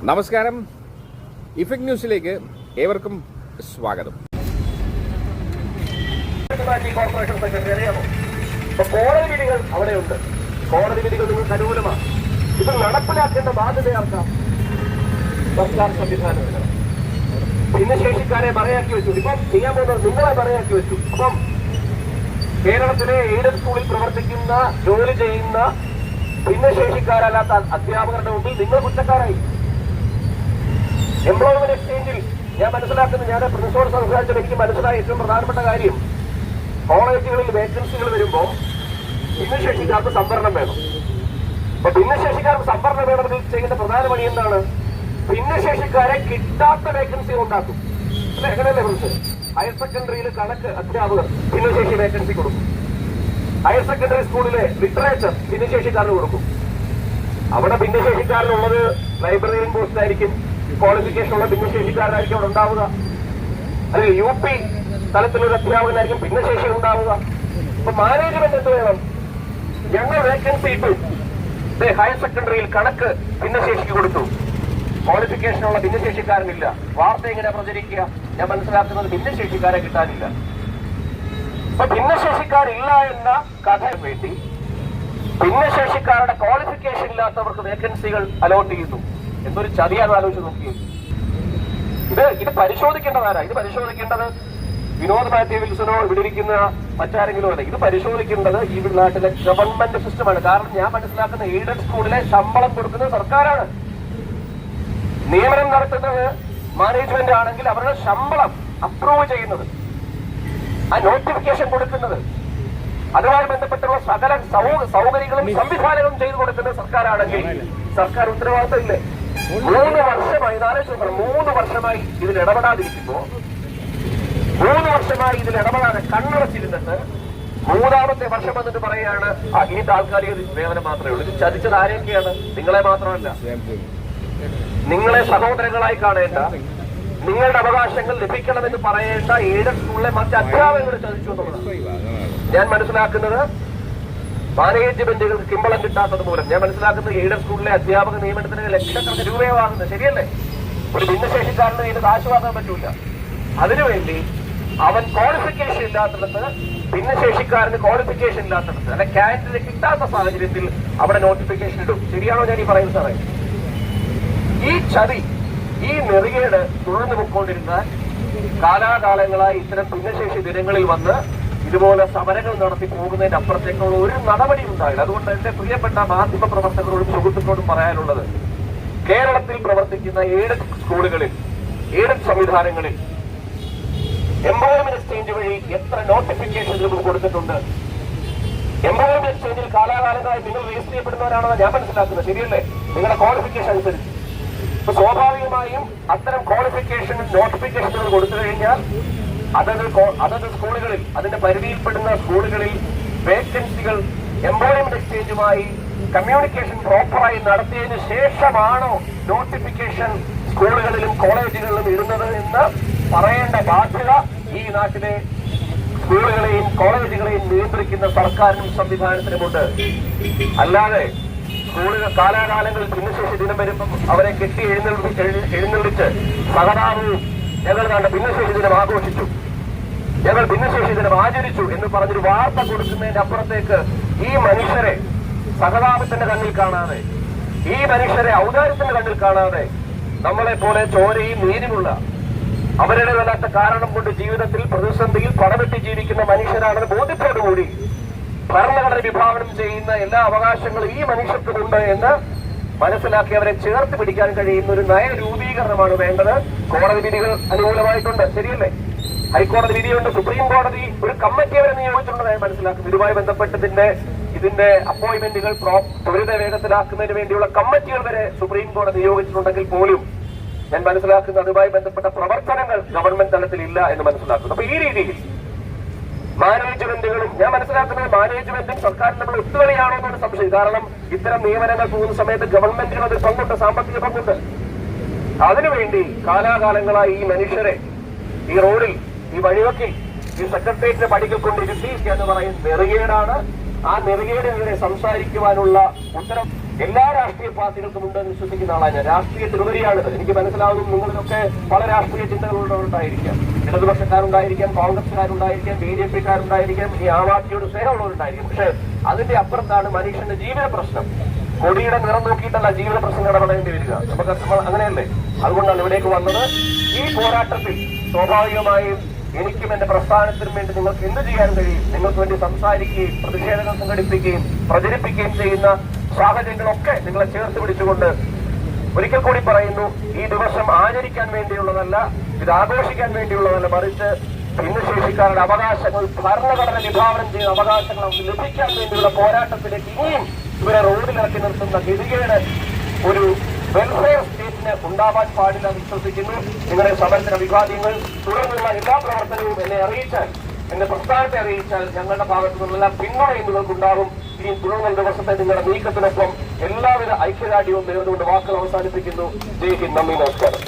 നമസ്കാരം. ഇഫക്ട് ന്യൂസിലേക്ക് ഏവർക്കും സ്വാഗതം. കോർപ്പറേഷൻ സെക്രട്ടറി അറിയാമോ? കോടതി വിധികൾ അവിടെയുണ്ട്. കോടതി വിധികൾ നിങ്ങൾക്ക് അനുകൂലമാണ്. ഇത് നടപ്പിലാക്കേണ്ട ബാധ്യത ആർക്കാം? സർക്കാർ സംവിധാനത്തിന്. ഭിന്നശേഷിക്കാരെ മറയാക്കി വെച്ചു. ഇപ്പം ചെയ്യാൻ പോകുന്നത് നിങ്ങളെ മറയാക്കി വെച്ചു. അപ്പം കേരളത്തിലെ എയ്ഡഡ് സ്കൂളിൽ പ്രവർത്തിക്കുന്ന ജോലി ചെയ്യുന്ന ഭിന്നശേഷിക്കാരല്ലാത്ത അധ്യാപകരുടെ മുമ്പിൽ നിങ്ങൾ കുറ്റക്കാരായി. എംപ്ലോയ്മെന്റ് എക്സ്ചേഞ്ചിൽ ഞാൻ പ്രിൻസിപ്പൽ സംസാരിച്ചത് എനിക്ക് മനസ്സിലായ ഏറ്റവും പ്രധാനപ്പെട്ട കാര്യം, കോളേജുകളിൽ വേക്കൻസികൾ വരുമ്പോൾ ഭിന്നശേഷിക്കാർക്ക് സംവരണം വേണം. അപ്പൊ ഭിന്നശേഷിക്കാർക്ക് സംവരണം വേണമെങ്കിൽ ചെയ്യുന്ന പ്രധാന പണി എന്താണ്? ഭിന്നശേഷിക്കാരെ കിട്ടാത്ത വേക്കൻസി ഉണ്ടാക്കും. അല്ലെ? എങ്ങനെയല്ലേ വിളിച്ചത്? ഹയർ സെക്കൻഡറിയിൽ കണക്ക് അധ്യാപകർ ഭിന്നശേഷി വേക്കൻസി കൊടുക്കും. ഹയർ സെക്കൻഡറി സ്കൂളിലെ ലിറ്ററേച്ചർ ഭിന്നശേഷിക്കാരന് കൊടുക്കും. അവിടെ ഭിന്നശേഷിക്കാരനുള്ളത് ലൈബ്രറിയൻ പോസ്റ്റിലായിരിക്കും, ക്വാളിഫിക്കേഷൻ ഉള്ള ഭിന്നശേഷിക്കാരനായിരിക്കും അവിടെ ഉണ്ടാവുക. അല്ലെങ്കിൽ UP തലത്തിലൊരു അധ്യാപകനായിരിക്കും ഭിന്നശേഷി ഉണ്ടാവുക. അപ്പൊ മാനേജ്മെന്റ് എന്ത് വേണം? ഞങ്ങൾ വേക്കൻസി ഇട്ടു, ഹയർ സെക്കൻഡറിയിൽ കണക്ക് ഭിന്നശേഷിക്ക് കൊടുത്തു, ക്വാളിഫിക്കേഷനുള്ള ഭിന്നശേഷിക്കാരനില്ല. വാർത്ത എങ്ങനെ പ്രചരിക്കുക? ഞാൻ മനസ്സിലാക്കുന്നത് ഭിന്നശേഷിക്കാരെ കിട്ടാനില്ല. അപ്പൊ ഭിന്നശേഷിക്കാരില്ല എന്ന കഥ വേണ്ടി ഭിന്നശേഷിക്കാരുടെ ക്വാളിഫിക്കേഷൻ ഇല്ലാത്തവർക്ക് വേക്കൻസികൾ അലോട്ട് ചെയ്യുന്നു. എന്തൊരു ചതിയാണ് ആലോചിച്ച് നോക്കി. ഇത് പരിശോധിക്കേണ്ടതാരാ? ഇത് പരിശോധിക്കേണ്ടത് വിനോദ് മാത്യു വിൽസനോ ഇവിടെ ഇരിക്കുന്ന മറ്റാരെങ്കിലും അല്ല. ഇത് പരിശോധിക്കേണ്ടത് ഈ നാട്ടിലെ ഗവൺമെന്റ് സിസ്റ്റമാണ്. കാരണം ഞാൻ മനസ്സിലാക്കുന്ന എയ്ഡഡ് സ്കൂളിലെ ശമ്പളം കൊടുക്കുന്നത് സർക്കാരാണ്. നിയമനം നടത്തുന്നത് മാനേജ്മെന്റ് ആണെങ്കിൽ അവരുടെ ശമ്പളം അപ്രൂവ് ചെയ്യുന്നത്, ആ നോട്ടിഫിക്കേഷൻ കൊടുക്കുന്നത്, അതുമായി ബന്ധപ്പെട്ടുള്ള സകല സൗകര്യങ്ങളും സംവിധാനങ്ങളും ചെയ്തു കൊടുക്കുന്നത് സർക്കാരാണെങ്കിൽ സർക്കാർ ഉത്തരവാദിത്തമില്ലേ? 3 വർഷമായി, 3 വർഷമായി ഇതിൽ ഇടപെടാതിരിക്കുമ്പോ, 3 വർഷമായി ഇതിൽ ഇടപെടാതെ കണ്ണടച്ചിരുന്നിട്ട് 3ാമത്തെ വർഷം വന്നിട്ട് പറയുകയാണ് ഈ താൽക്കാലിക സേവനം മാത്രമേ ഉള്ളൂ. ഇത് ചതിച്ചത് ആരെയൊക്കെയാണ്? നിങ്ങളെ മാത്രമല്ല, നിങ്ങളെ സഹോദരങ്ങളായി കാണേണ്ട, നിങ്ങളുടെ അവകാശങ്ങൾ ലഭിക്കണമെന്ന് പറയേണ്ട എയ്ഡഡ് സ്കൂളിലെ മറ്റ് അധ്യാപകരെ ചതിച്ചു എന്നുള്ളതാണ്. ഞാൻ മനസ്സിലാക്കുന്നത് മാനേജ്മെന്റുകൾക്ക് കിമ്പളം കിട്ടാത്തത് മൂലം. ഞാൻ മനസ്സിലാക്കുന്നത് എയ്ഡഡ് സ്കൂളിലെ അധ്യാപക നിയമനത്തിന് ലക്ഷക്കണക്കിന് രൂപയാകുന്നത്. ശരിയല്ലേ? ഒരു ഭിന്നശേഷിക്കാരന് ഇതിന് കാശ് വാങ്ങാൻ പറ്റൂല. അതിനുവേണ്ടി അവൻ ക്വാളിഫിക്കേഷൻ ഇല്ലാത്തിടത്ത്, ഭിന്നശേഷിക്കാരന് ക്വാളിഫിക്കേഷൻ ഇല്ലാത്തിടത്ത്, അല്ലെ കാൻഡിഡേറ്റ് കിട്ടാത്ത സാഹചര്യത്തിൽ അവിടെ നോട്ടിഫിക്കേഷൻ ഇടും. ശരിയാണോ ഞാൻ ഈ പറയുന്നത് സാറേ? ഈ ചതി, ഈ നെറികേട് തുടർന്നു പോയിക്കൊണ്ടിരുന്നാൽ കാലാകാലങ്ങളായി ഇത്തരം ഭിന്നശേഷി ദിനങ്ങളിൽ വന്ന് ഇതുപോലെ സമരങ്ങൾ നടത്തി പോകുന്നതിന്റെ അപ്പുറത്തേക്കുള്ള ഒരു നടപടി ഉണ്ടായില്ല. അതുകൊണ്ട് എന്റെ പ്രിയപ്പെട്ട മാധ്യമ പ്രവർത്തകരോടും സുഹൃത്തുക്കളോടും പറയാനുള്ളത്, കേരളത്തിൽ പ്രവർത്തിക്കുന്ന എയ്ഡഡ് സ്കൂളുകളിൽ, എയ്ഡഡ് സംവിധാനങ്ങളിൽ എംപ്ലോയ്മെന്റ് എക്സ്ചേഞ്ച് വഴി എത്ര നോട്ടിഫിക്കേഷനുകൾ കൊടുത്തിട്ടുണ്ട്? എംപ്ലോയ്മെന്റ് എക്സ്ചേഞ്ചിൽ കാലാകാലങ്ങളായി നിങ്ങൾ രജിസ്റ്റർ ചെയ്യപ്പെടുന്നവരാണെന്ന് ഞാൻ മനസ്സിലാക്കുന്നത്. ശരിയല്ലേ? നിങ്ങളുടെ ക്വാളിഫിക്കേഷൻ അനുസരിച്ച്. സ്വാഭാവികമായും അത്തരം ക്വാളിഫിക്കേഷൻ നോട്ടിഫിക്കേഷനുകൾ കൊടുത്തു കഴിഞ്ഞാൽ അതത് സ്കൂളുകളിൽ, അതിന്റെ പരിധിയിൽപ്പെടുന്ന സ്കൂളുകളിൽ വേക്കൻസികൾ എംപ്ലോയ്മെന്റ് എക്സ്ചേഞ്ചുമായി കമ്മ്യൂണിക്കേഷൻ പ്രോപ്പറായി നടത്തിയതിനു ശേഷമാണോ നോട്ടിഫിക്കേഷൻ സ്കൂളുകളിലും കോളേജുകളിലും ഇടുന്നത് എന്ന് പറയേണ്ട ബാധ്യത ഈ നാട്ടിലെ സ്കൂളുകളെയും കോളേജുകളെയും നിയന്ത്രിക്കുന്ന സർക്കാരിനും സംവിധാനത്തിനുമുണ്ട്. അല്ലാതെ സ്കൂളുകൾ കാലാകാലങ്ങളിൽ ഭിന്നശേഷി ദിനം വരുമ്പം അവരെ കെട്ടി എഴുന്നള്ളിച്ച് സഹതാപവും ഞങ്ങൾ കണ്ട ഭിന്നശേഷി ദിനം ആഘോഷിച്ചു, ഞങ്ങൾ ഭിന്നശേഷി ദിനം ആചരിച്ചു എന്ന് പറഞ്ഞൊരു വാർത്ത കൊടുക്കുന്നതിന്റെ അപ്പുറത്തേക്ക് ഈ മനുഷ്യരെ സഹതാപത്തിന്റെ കണ്ണിൽ കാണാതെ, ഈ മനുഷ്യരെ ഔദാര്യത്തിന്റെ കണ്ണിൽ കാണാതെ, നമ്മളെ പോലെ ചോരയും നീതിമുള്ള, അവരുടേതല്ലാത്ത കാരണം കൊണ്ട് ജീവിതത്തിൽ പ്രതിസന്ധിയിൽ പടവെട്ടി ജീവിക്കുന്ന മനുഷ്യരാണെന്ന് ബോധ്യത്തോടുകൂടി ഭരണഘടന വിഭാവനം ചെയ്യുന്ന എല്ലാ അവകാശങ്ങളും ഈ മനുഷ്യർക്കുമുണ്ട് എന്ന് മനസ്സിലാക്കി അവരെ ചേർത്ത് പിടിക്കാൻ കഴിയുന്ന ഒരു നയ രൂപീകരണമാണ് വേണ്ടത്. കോടതി വിധികൾ അനുകൂലമായിട്ടുണ്ട്. ശരിയല്ലേ? ഹൈക്കോടതി വിധിയുണ്ട്. സുപ്രീം കോടതി ഒരു കമ്മിറ്റി അവരെ നിയോഗിച്ചിട്ടുണ്ടെന്ന് മനസ്സിലാക്കുന്നു. ഇതുമായി ബന്ധപ്പെട്ടതിന്റെ ഇതിന്റെ അപ്പോയിന്റ്മെന്റുകൾ ത്വരിത വേഗത്തിലാക്കുന്നതിന് വേണ്ടിയുള്ള കമ്മിറ്റികൾ വരെ സുപ്രീം കോടതി നിയോഗിച്ചിട്ടുണ്ടെങ്കിൽ പോലും ഞാൻ മനസ്സിലാക്കുന്നത് അതുമായി ബന്ധപ്പെട്ട പ്രവർത്തനങ്ങൾ ഗവൺമെന്റ് തലത്തിൽ ഇല്ല എന്ന് മനസ്സിലാക്കുന്നു. അപ്പൊ ഈ രീതിയിൽ മാനേജ്മെന്റുകളും, ഞാൻ മനസ്സിലാക്കുന്നത് മാനേജ്മെന്റും സർക്കാരും നമ്മൾ ഒത്തുകളിയാണോ എന്നൊരു സംശയം. കാരണം ഇത്തരം നിയമനങ്ങൾ പോകുന്ന സമയത്ത് ഗവൺമെന്റിന് അത് പങ്കുണ്ട്, സാമ്പത്തിക പങ്കുണ്ട്. അതിനുവേണ്ടി കാലാകാലങ്ങളായി ഈ മനുഷ്യരെ ഈ റോഡിൽ, ഈ വഴിവക്കിൽ, ഈ സെക്രട്ടേറിയറ്റിന്റെ പടികൾ കൊണ്ടിരുത്തി എന്ന് പറയുന്ന നെറുകേടാണ്. ആ നെറുകേടിനെതിരെ സംസാരിക്കുവാനുള്ള ഉത്തരം എല്ലാ രാഷ്ട്രീയ പാർട്ടികൾക്കും ഉണ്ടെന്ന് വിശ്വസിക്കുന്ന ആളാണ് ഞാൻ. രാഷ്ട്രീയത്തിലുപരിയാണിത്. എനിക്ക് മനസ്സിലാവുന്നു നിങ്ങളിലൊക്കെ പല രാഷ്ട്രീയ ചിന്തകളുള്ളവരുണ്ടായിരിക്കാം. ഇടതുപക്ഷക്കാരുണ്ടായിരിക്കാം, കോൺഗ്രസ്സുകാരുണ്ടായിരിക്കാം, BJP-ക്കാരുണ്ടായിരിക്കാം, ഈ ആം ആദ്മിയോട് സ്നേഹമുള്ളവരുണ്ടായിരിക്കും. പക്ഷെ അതിന്റെ അപ്പുറത്താണ് മനുഷ്യന്റെ ജീവിത പ്രശ്നം. കൊടിയുടെ നിറം നോക്കിയിട്ടല്ല ജീവിത പ്രശ്നം ഇടപെടേണ്ടി വരിക. നമുക്ക് അങ്ങനെയല്ലേ? അതുകൊണ്ടാണ് ഇവിടേക്ക് വന്നത്. ഈ പോരാട്ടത്തിൽ സ്വാഭാവികമായും എനിക്കും എന്റെ പ്രസ്ഥാനത്തിനും വേണ്ടി നിങ്ങൾക്ക് എന്ത് ചെയ്യാൻ കഴിയും? നിങ്ങൾക്ക് വേണ്ടി സംസാരിക്കുകയും പ്രതിഷേധങ്ങൾ സംഘടിപ്പിക്കുകയും പ്രചരിപ്പിക്കുകയും ചെയ്യുന്ന സാഹചര്യങ്ങളൊക്കെ നിങ്ങളെ ചേർത്ത് പിടിച്ചുകൊണ്ട് ഒരിക്കൽ കൂടി പറയുന്നു, ഈ ദിവസം ആചരിക്കാൻ വേണ്ടിയുള്ളതല്ല, ഇത് ആഘോഷിക്കാൻ വേണ്ടിയുള്ളതല്ല, മറിച്ച് ഭിന്നശേഷിക്കാരുടെ അവകാശങ്ങൾ, ഭരണഘടന വിഭാവനം ചെയ്യുന്ന അവകാശങ്ങൾ അവർക്ക് ലഭിക്കാൻ വേണ്ടിയുള്ള പോരാട്ടത്തിലേക്ക് ഇനിയും ഇവരെ റോഡിലിറക്കി നിർത്തുന്ന ഗതികേട് ഒരു വെൽഫെയർ സ്റ്റേറ്റിന് ഉണ്ടാവാൻ പാടില്ല വിശ്വസിക്കുന്നു. നിങ്ങളുടെ സമരത്തിന് അഭിവാദ്യങ്ങൾ. തുടർന്നുള്ള എല്ലാ പ്രവർത്തനവും എന്നെ അറിയിച്ചാൽ, എന്റെ പ്രസ്ഥാനത്തെ അറിയിച്ചാൽ ഞങ്ങളുടെ ഭാഗത്തു നിന്നുള്ള പിന്തുണയും നിങ്ങൾക്കുണ്ടാകും. ഇനി തുടർന്നുള്ള ദിവസത്തെ നിങ്ങളുടെ നീക്കത്തിനൊപ്പം എല്ലാവിധ ഐക്യദാർഢ്യവും നേർന്നുകൊണ്ട് വാക്കുകൾ അവസാനിപ്പിക്കുന്നു. ജയ് ഹിന്ദ്. നന്ദി, നമസ്കാരം.